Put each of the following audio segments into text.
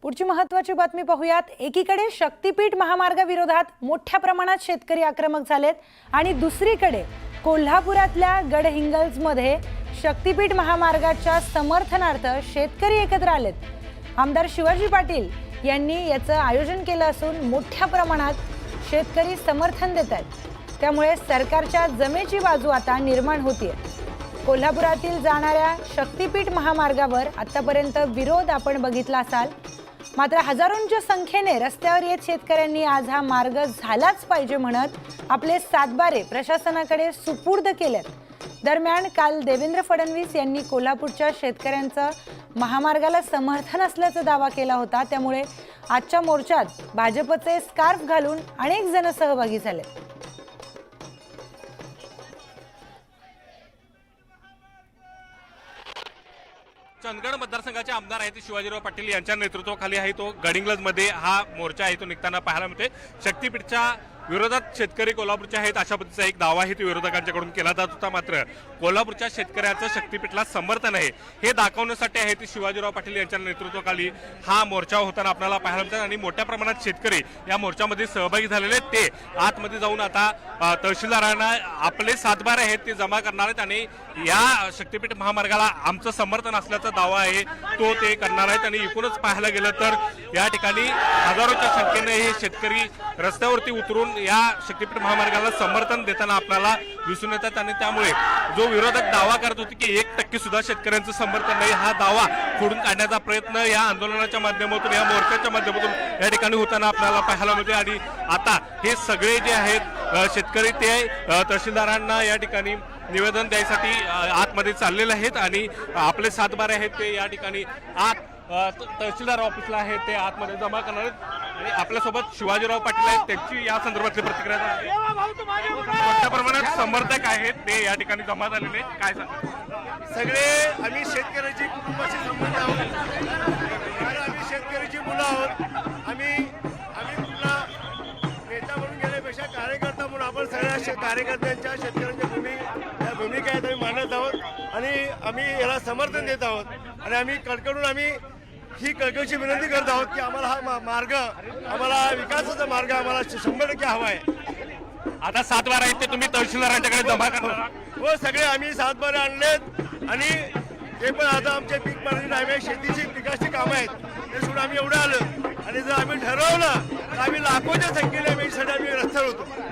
पुढची महत्त्वाची बातमी पाहूयात। एकीकडे शक्तीपीठ महामार्गाविरोधात मोठ्या प्रमाणात शेतकरी आक्रमक झालेत आणि दुसरीकडे कोल्हापुरातल्या गडहिंग्लजमध्ये शक्तीपीठ महामार्गाच्या समर्थनार्थ शेतकरी एकत्र आलेत। आमदार शिवाजी पाटील यांनी याचं आयोजन केलं असून मोठ्या प्रमाणात शेतकरी समर्थन देत आहेत। त्यामुळे सरकारच्या जमेची बाजू आता निर्माण होतीये। कोल्हापुरातील जाणाऱ्या शक्तीपीठ महामार्गावर आतापर्यंत विरोध आपण बघितला असाल, मात्र हजारोंच्या संख्येने रस्त्यावर येत शेतकऱ्यांनी आज हा मार्ग झालाच पाहिजे म्हणत आपले सातबारे प्रशासनाकडे सुपूर्द केलेत। दरम्यान काल देवेंद्र फडणवीस यांनी कोल्हापूरच्या शेतकऱ्यांचं महामार्गाला समर्थन असल्याचा दावा केला होता। त्यामुळे आजच्या मोर्चात भाजपचे स्कार्फ घालून अनेक जण सहभागी झाले। चंदगड मतदारसंघाचे आमदार आहेत शिवाजीराव पाटील यांच्या नेतृत्वाखाली आहे तो गडहिंग्लजमध्ये हा मोर्चा आहे तो निघताना पाहायला मिळते। शक्तीपीठच्या विरोधात शेतकरी कोल्हापूरचे आहेत अशा पद्धतीचा एक दावा आहे तो विरोधकांच्याकडून केला जात होता। मात्र कोल्हापूरच्या शेतकऱ्याचं शक्तीपीठला समर्थन आहे हे दाखवण्यासाठी आहे ते शिवाजीराव पाटील यांच्या नेतृत्वाखाली हा मोर्चा होताना आपल्याला पाहायला मिळतात आणि मोठ्या प्रमाणात शेतकरी या मोर्चामध्ये सहभागी झालेले आहेत। ते आतमध्ये जाऊन आता तहसीलदारांना आपले सातबारे आहेत ते जमा करणार आहेत आणि या शक्तीपीठ महामार्गाला आमचं समर्थन असल्याचा दावा आहे तो ते करणार आहेत। आणि एकूणच पाहायला गेलं तर या ठिकाणी हजारोच्या संख्येने हे शेतकरी रस्त्यावरती उतरून या शक्तीपीठ महामार्गाला समर्थन देताना आपल्याला दिसून येतात। आणि त्यामुळे जो विरोधक दावा करत होते की 1% सुद्धा शेतकऱ्यांचं समर्थन नाही, हा दावा खोडून काढण्याचा प्रयत्न या आंदोलनाच्या माध्यमातून या मोर्चाच्या माध्यमातून या ठिकाणी होताना आपल्याला पाहायला मिळते। आणि आता हे सगळे जे आहेत शेतकरी ते तहसीलदारांना या ठिकाणी निवेदन द्यायसाठी आतमध्ये चाललेले आहेत आणि आपले सातबारे आहेत ते या ठिकाणी आत तहसीलदार ऑफिसला आहेत ते आतमध्ये जमा करणार आहेत। आणि आपल्यासोबत शिवाजीराव पाटील आहेत, त्यांची या संदर्भातली प्रतिक्रिया मोठ्या प्रमाणात समर्थक आहेत ते या ठिकाणी जमा झालेले आहेत। काय सांगा? सगळे आम्ही शेतकऱ्याची कुटुंबाशी संबंध आहोत, आम्ही शेतकऱ्याची मुलं आहोत। आम्ही कुठला नेता म्हणून गेल्यापेक्षा कार्यकर्ता म्हणून आपण सगळ्या कार्यकर्त्यांच्या शेतकऱ्यांच्या भूमिका आहेत आम्ही मानत आहोत आणि आम्ही याला समर्थन देत आहोत। आणि आम्ही कडकडून ही कळकळीची विनंती करत आहोत की आम्हाला हा मार्ग, आम्हाला विकासाचा मार्ग आम्हाला 100% हवा आहे। आता सातबारे आहेत ते तुम्ही तहसीलदारांच्याकडे जमा करणार? हो, सगळे आम्ही सातबारे आणलेत आणि ते पण आता आमच्या पीक पाणी टाइम शेतीची पिकाची कामं आहेत ते सोडून आम्ही एवढं आलो। आणि जर आम्ही ठरवलं तर आम्ही लाखोच्या संख्येने आम्ही रस्त्यावर होतो।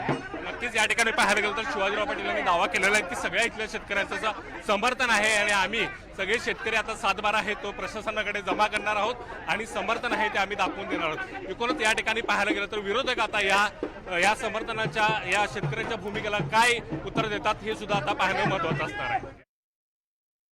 नक्कीच या ठिकाणी पाहायला गेलं तर शिवाजीराव पाटील यांनी दावा केलेला आहे की सगळ्या इथल्या शेतकऱ्यांचं समर्थन आहे आणि आम्ही सगळे शेतकरी आता सातबारा आहे तो प्रशासनाकडे जमा करणार आहोत आणि समर्थन आहे ते आम्ही दाखवून देणार आहोत। एकूणच या ठिकाणी पाहायला गेलं तर विरोधक आता या समर्थनाच्या या शेतकऱ्यांच्या भूमिकेला काय उत्तर देतात हे सुद्धा आता पाहणं महत्त्वाचं असणार आहे।